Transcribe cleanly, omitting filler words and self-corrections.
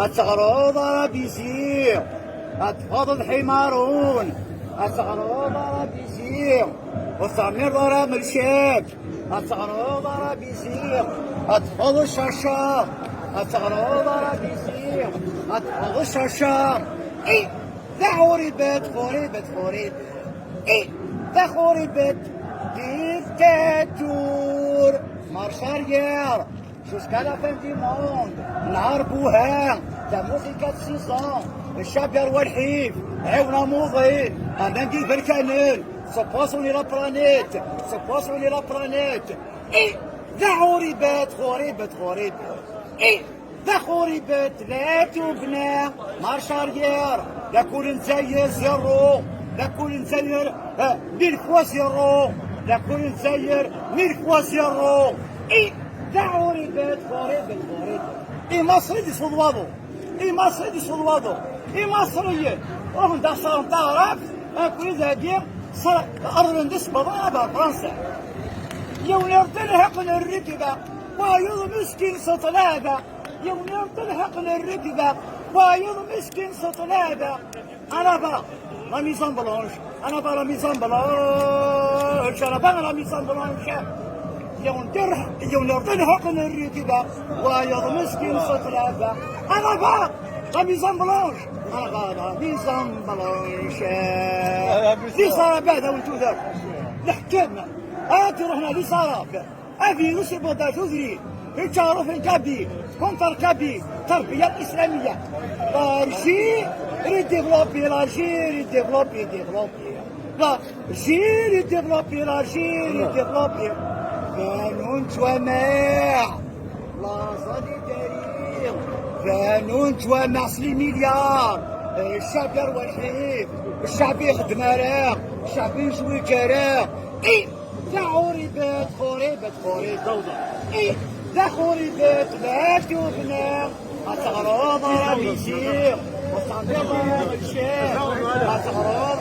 التغروض ربيسير أتفض الحمارون التغروض ربيسير والثمير ضرب الشاب التغروض ربيسير أتفض الشرشار التغروض ربيسير أتفض الشرشار إيه ذا خوريبت إيه ذا خوريبت ديكتاتور مارش arrière jusqu'à la fin du monde. نهار بوهان تا موسيقى السيزون الشعب يروى الحيف عاونا موضي انا ندير بركانين سبوسوني لا بلانيت سبوسوني لا بلانيت ايه ذا خوريبت ايه ذا خوريبت لا تبنى مارش arrière لا كل نسير زيرو لا كل نسير 1000 fois زيرو لا كل نسير 1000 fois زيرو ايه ذا خوريبت ايه مصري دي صدوادو ايه مصري دي صدوادو ايه مصريين وهم دا صارم تعرف اكو اذا دير صار ارض ندس بضابة فرنسا يوم يرتلحق الركبة ويض مسكين سطلابة يوم يرتلحق الركبة ويض مسكين سطلابة انا با لا ميزان بلانش انا با لا ميزان بلانش انا با لا ميزان بلانش يوم يرتلحق الركبة ويض مسكين سطلابة انا با لا ميزان بلانش انا با لا ميزان بلانش لي صار بعد وانتو ذاك الحكام هاتي رحنا لي صار افي يوسف بودا جوزري التعرف الكابي كونتر كابي التربية الإسلامية لارجي ريديفلوبي لارجي ريديفلوبي لا جي ريديفلوبي لارجي ريديفلوبي قانون جوامع لا صدي تاريخ قانون جوامع 6 مليار الشعب يروى الحيف الشعب يخدم راق الشعب يشوي كراق ايه ذا خوريبت ايه ذا خوريبت لا تبنى التغراض راه بيسير والتعبير راه الشيخ التغراض